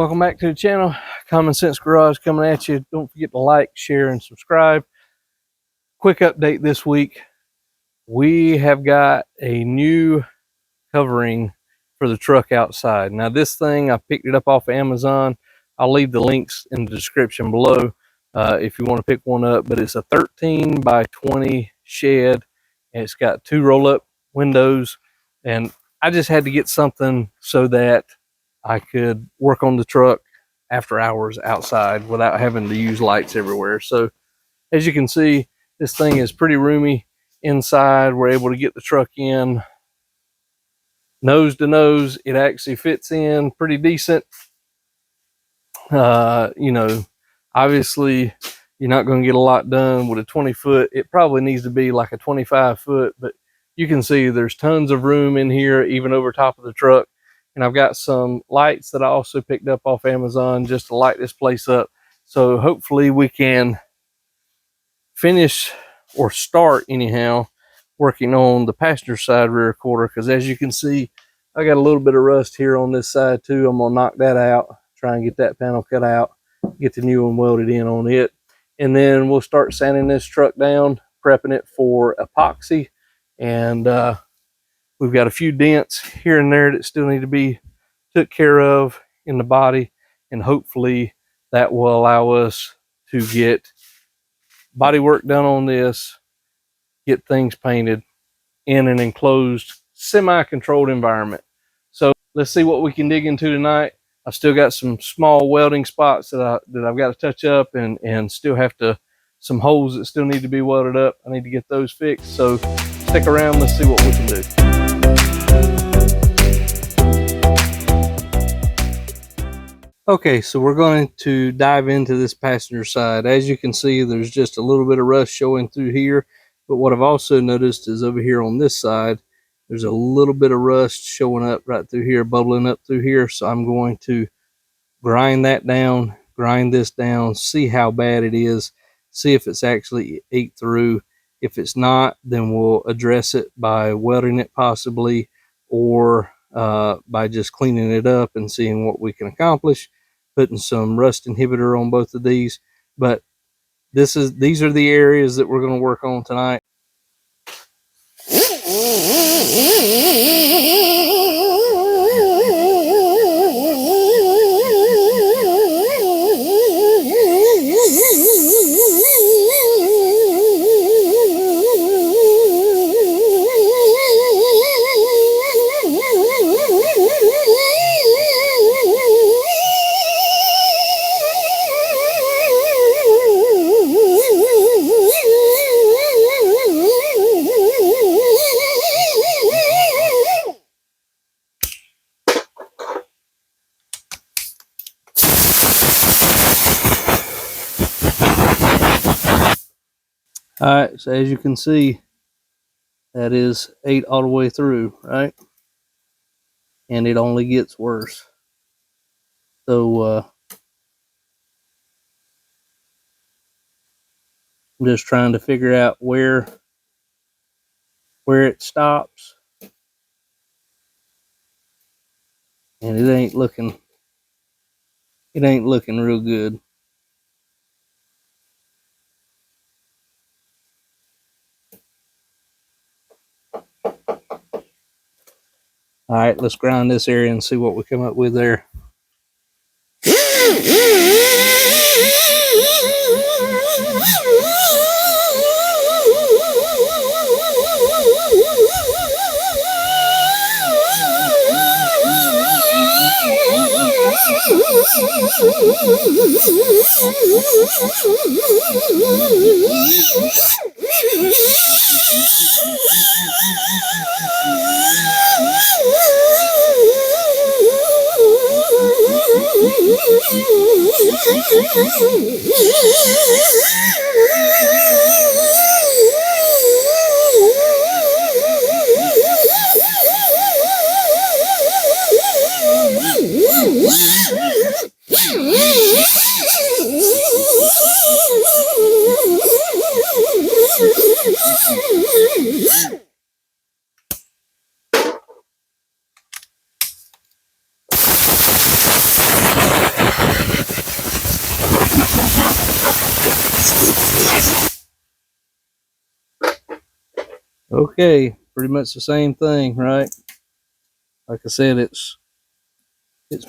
Welcome back to the channel. Common Sense Garage coming at you. Don't forget to like, share, and subscribe. Quick update this week. We have got a new covering for the truck outside. Now this thing, I picked it up off of Amazon. I'll leave the links in the description below if you want to pick one up. But it's a 13 by 20 shed. And it's got 2 roll-up windows. And I just had to get something so that I could work on the truck after hours outside without having to use lights everywhere. So as you can see, this thing is pretty roomy inside. We're able to get the truck in nose to nose. It actually fits in pretty decent. You know, obviously you're not going to get a lot done with a 20-foot. It probably needs to be like a 25-foot, but you can see there's tons of room in here, even over top of the truck. And I've got some lights that I also picked up off Amazon just to light this place up. So hopefully we can finish, or start anyhow, working on the passenger side rear quarter. Because as you can see, I got a little bit of rust here on this side too. I'm going to knock that out, try and get that panel cut out, get the new one welded in on it. And then we'll start sanding this truck down, prepping it for epoxy. And we've got a few dents here and there that still need to be took care of in the body, and hopefully that will allow us to get body work done on this, get things painted in an enclosed, semi-controlled environment. So let's see what we can dig into tonight. I've still got some small welding spots that I've got to touch up, and still have to, some holes that still need to be welded up. I need to get those fixed. So stick around, let's see what we can do. Okay, so we're going to dive into this passenger side. As you can see, there's just a little bit of rust showing through here. But what I've also noticed is over here on this side, there's a little bit of rust showing up right through here, bubbling up through here. So I'm going to grind that down, grind this down, see how bad it is, see if it's actually ate through. If it's not, then we'll address it by welding it possibly, or by just cleaning it up and seeing what we can accomplish, putting some rust inhibitor on both of these. But these are the areas that we're going to work on tonight. All right, so as you can see, that is 8 all the way through, right? And it only gets worse. So I'm just trying to figure out where it stops. And it ain't looking real good. All right, let's grind this area and see what we come up with there. Okay, pretty much the same thing, right? Like I said, it's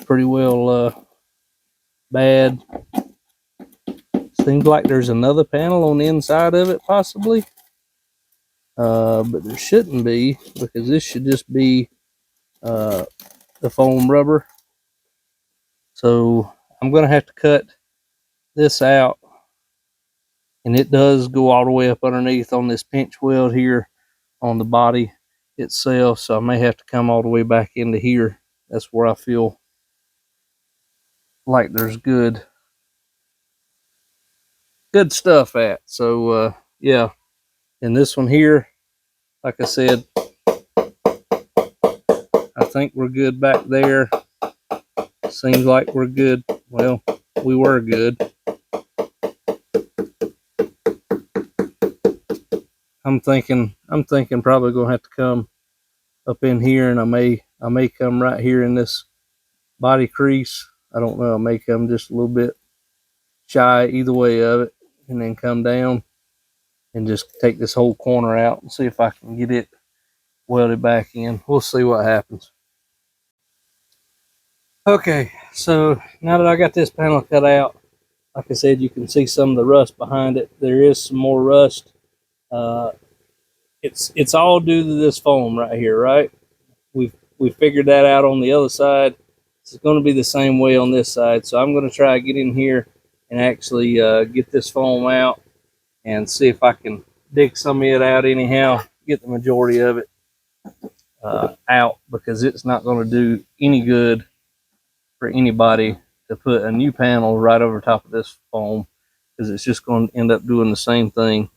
pretty well bad. Seems like there's another panel on the inside of it, possibly. But there shouldn't be, because this should just be the foam rubber. So I'm going to have to cut this out. And it does go all the way up underneath on this pinch weld here on the body itself. So I may have to come all the way back into here. That's where I feel like there's good stuff at. So yeah. And this one here, like I said, I think we're good back there. Seems like we're good. Well, we were good. I'm thinking probably gonna have to come up in here, and I may come right here in this body crease. I don't know. I may come just a little bit shy either way of it, and then come down and just take this whole corner out and see if I can get it welded back in. We'll see what happens. Okay, so now that I got this panel cut out, like I said, you can see some of the rust behind it. There is some more rust. It's all due to this foam right here, right? We figured that out on the other side. It's going to be the same way on this side. So I'm going to try to get in here and actually get this foam out and see if I can dig some of it out anyhow, get the majority of it out, because it's not going to do any good for anybody to put a new panel right over top of this foam, because it's just going to end up doing the same thing.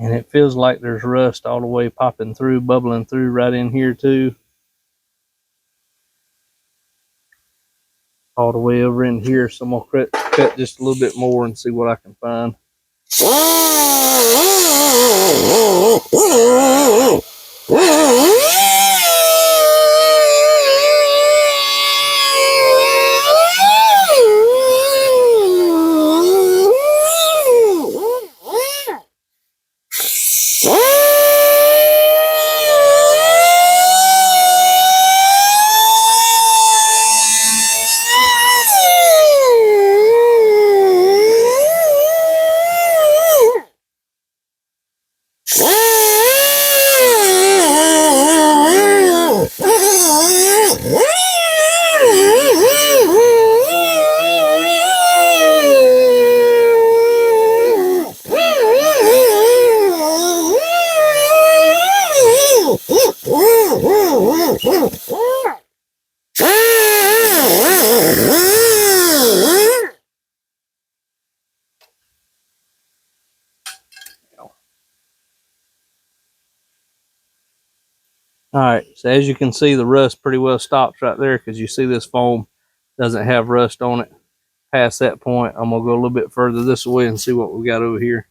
And it feels like there's rust all the way popping through, bubbling through right in here too. All the way over in here. So I'm going to cut just a little bit more and see what I can find. All right, so as you can see, the rust pretty well stops right there, because you see this foam doesn't have rust on it. Past that point, I'm gonna go a little bit further this way and see what we got over here.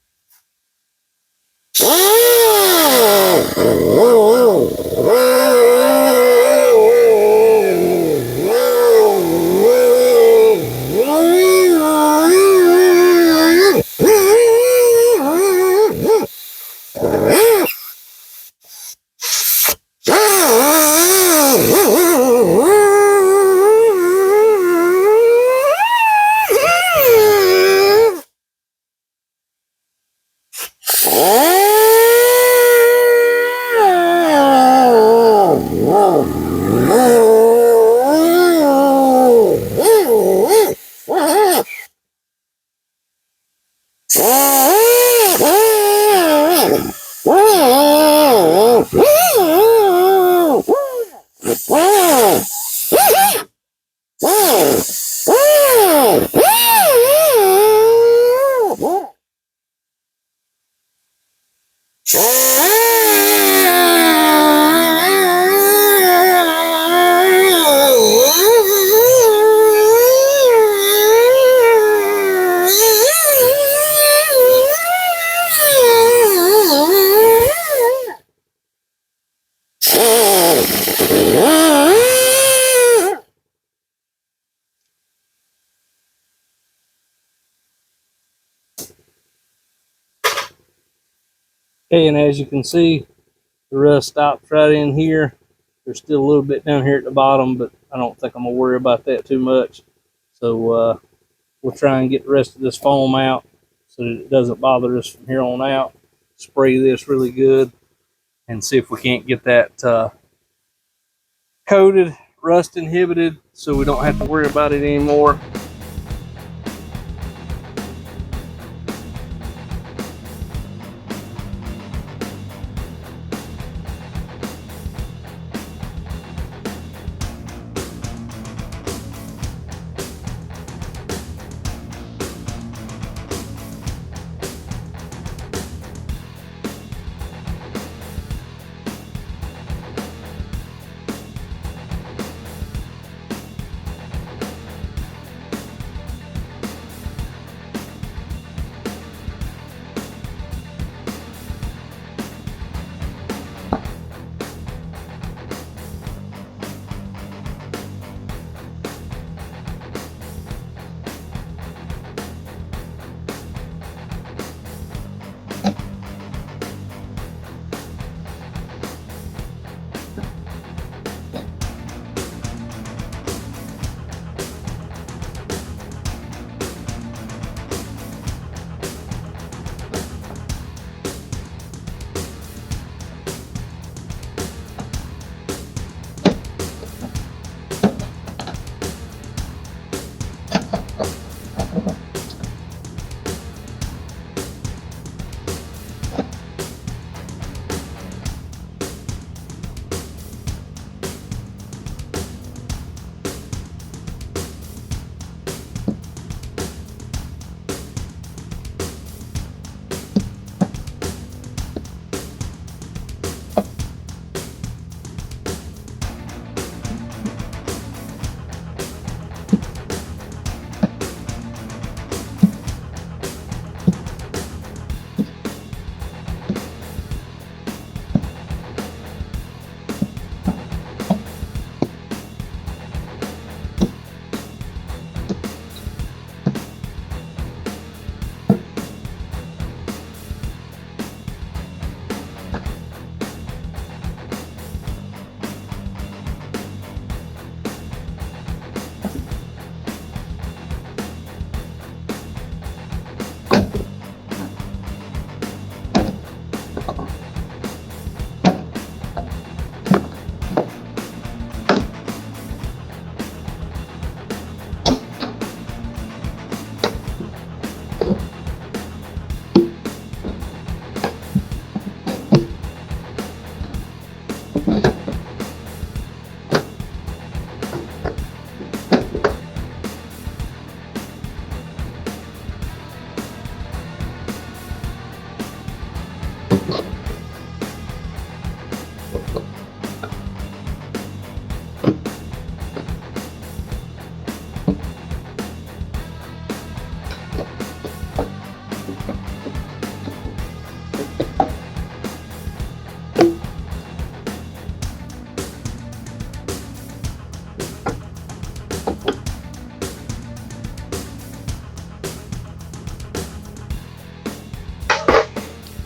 Okay, and as you can see, the rust stops right in here. There's still a little bit down here at the bottom, but I don't think I'm gonna worry about that too much. So we'll try and get the rest of this foam out so that it doesn't bother us from here on out. Spray this really good and see if we can't get that coated, rust inhibited, so we don't have to worry about it anymore.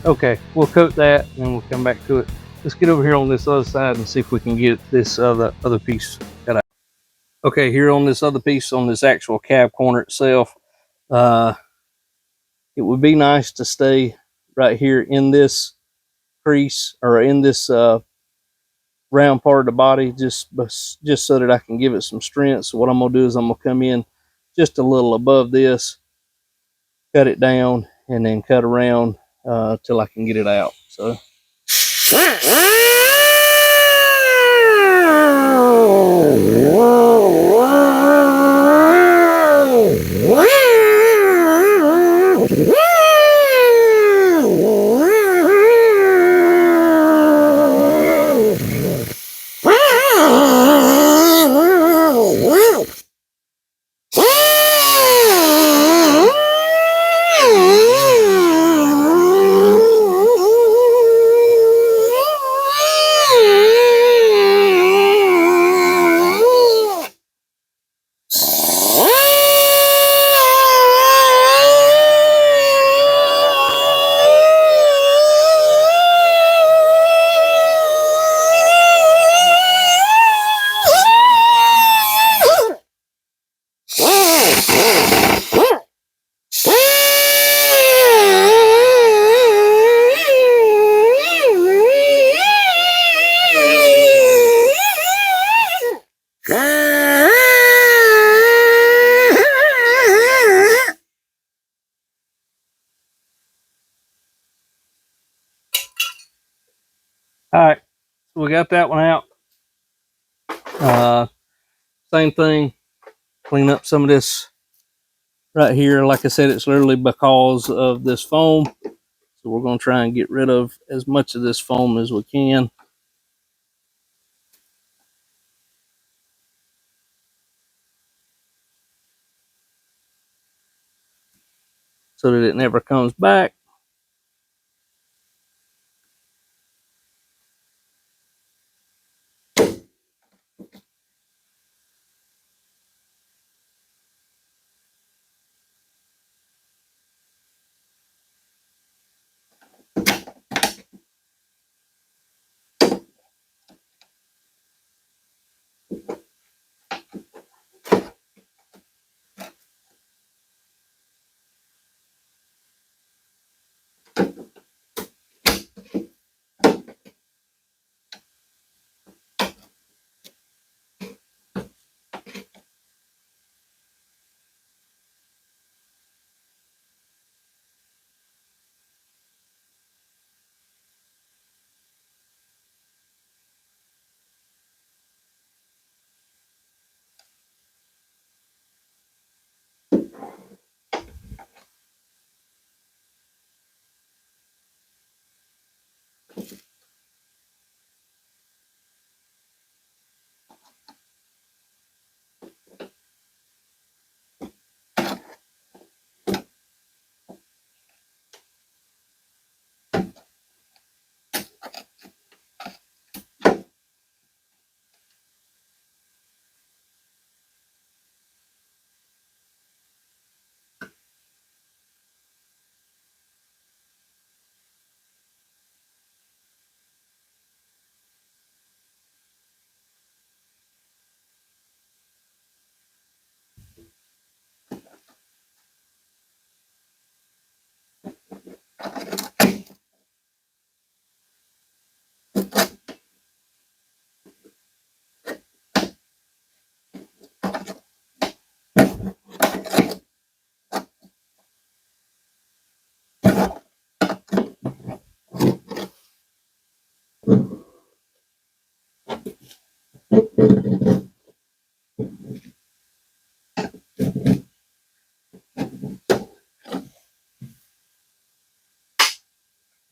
Okay, we'll coat that and then we'll come back to it. Let's get over here on this other side and see if we can get this other piece cut out. Okay, here on this other piece, on this actual cab corner itself, it would be nice to stay right here in this crease, or in this round part of the body, just so that I can give it some strength. So what I'm gonna do is I'm gonna come in just a little above this, cut it down, and then cut around till I can get it out. So All right, so we got that one out. Same thing, clean up some of this right here. Like I said, it's literally because of this foam. So we're going to try and get rid of as much of this foam as we can. So that it never comes back.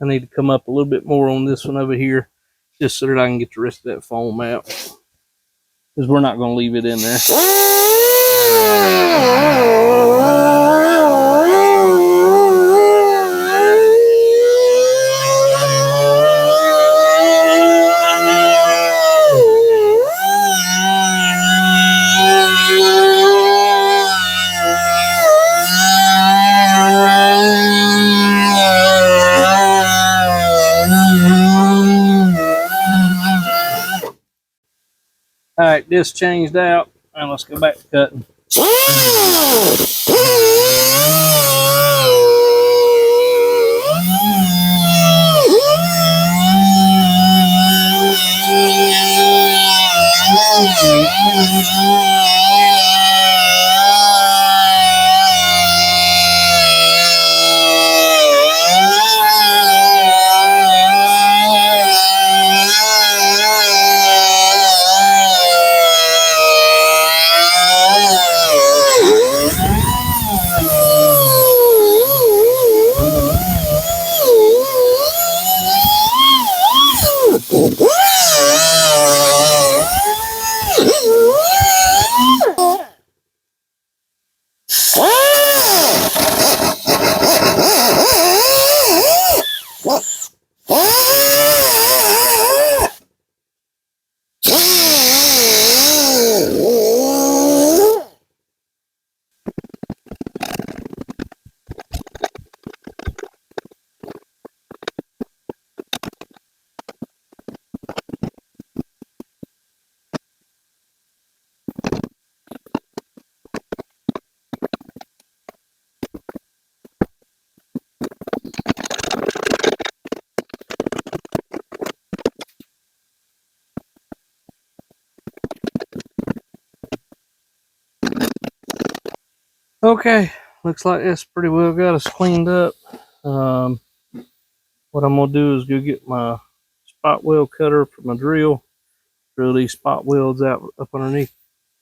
I need to come up a little bit more on this one over here, just so that I can get the rest of that foam out, because we're not going to leave it in there. All right, this changed out, and let's go back to cutting. Okay, looks like that's pretty well got us cleaned up. What I'm gonna do is go get my spot weld cutter for my drill. Drill these spot welds out up underneath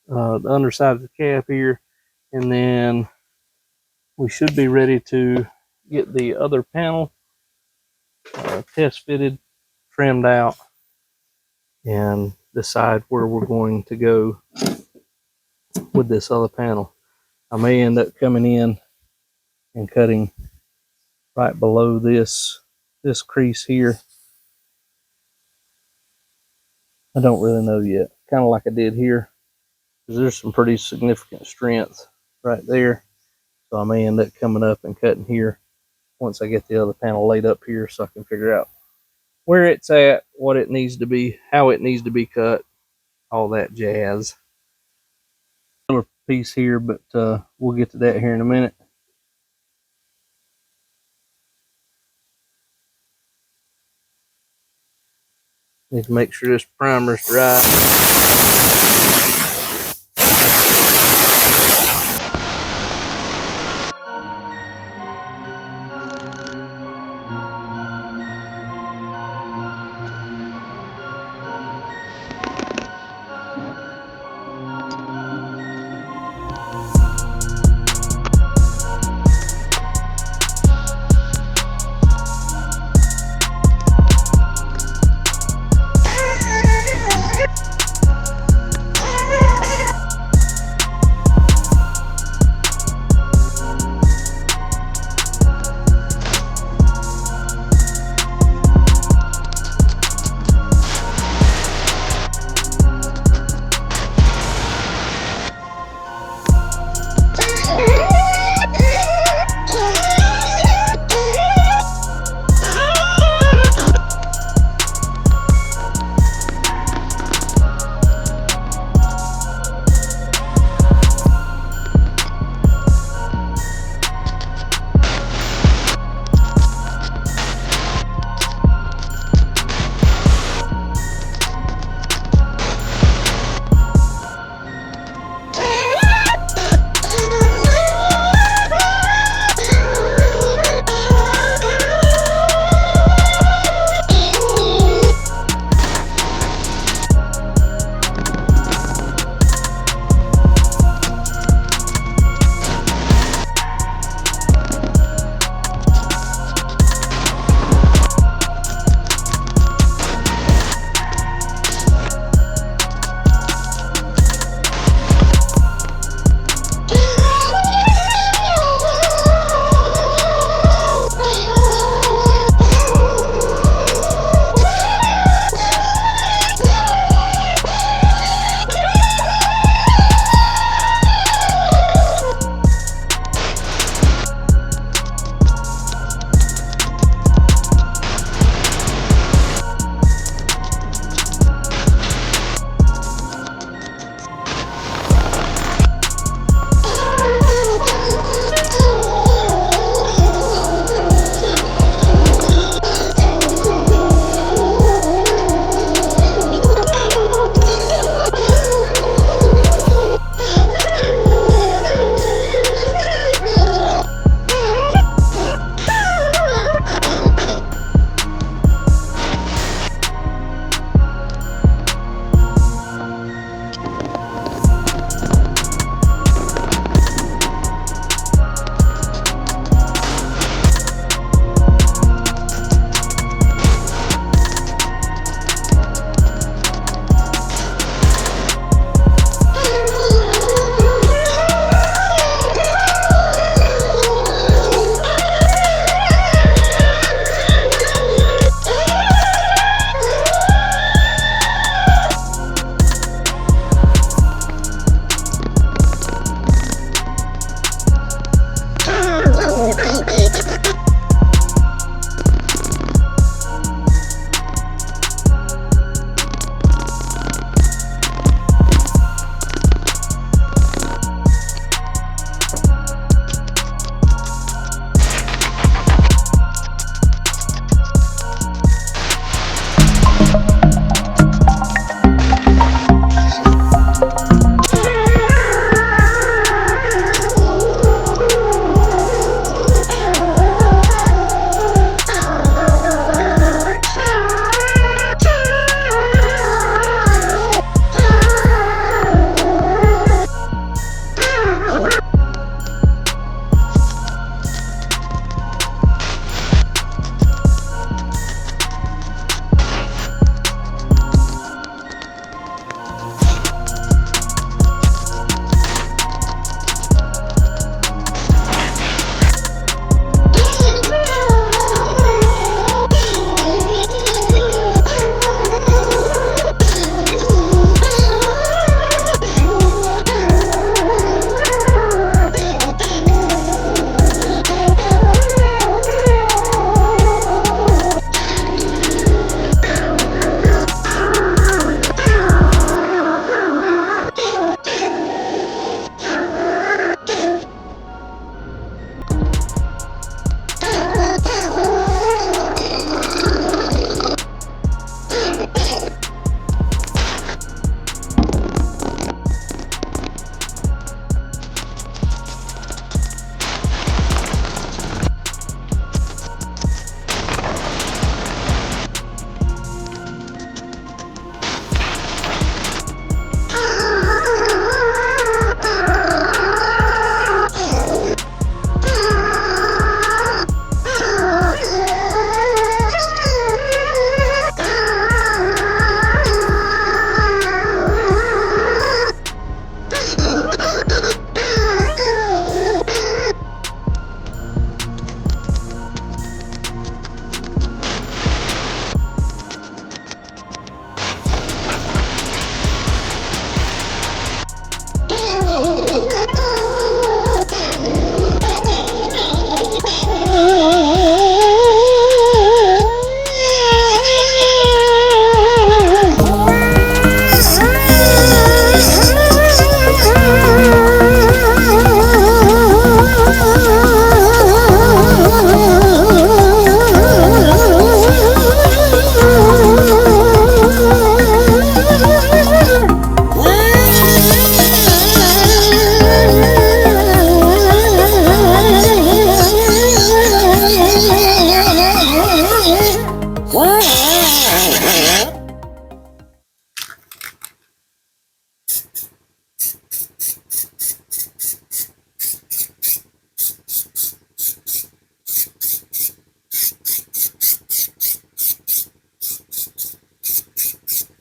the underside of the cab here, and then we should be ready to get the other panel test fitted, trimmed out, and decide where we're going to go with this other panel. I may end up coming in and cutting right below this crease here. I don't really know yet. Kind of like I did here, because there's some pretty significant strength right there. So I may end up coming up and cutting here once I get the other panel laid up here, so I can figure out where it's at, what it needs to be, how it needs to be cut, all that jazz. Another piece here, but we'll get to that here in a minute. Need to make sure this primer's dry.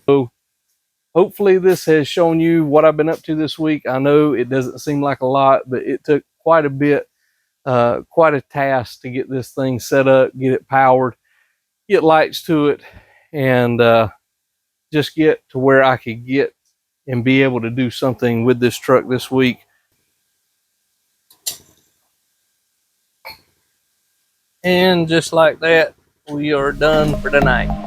So hopefully this has shown you what I've been up to this week. I know it doesn't seem like a lot, but it took quite a bit, quite a task to get this thing set up, get it powered, get lights to it, and just get to where I could get and be able to do something with this truck this week. And just like that, we are done for tonight.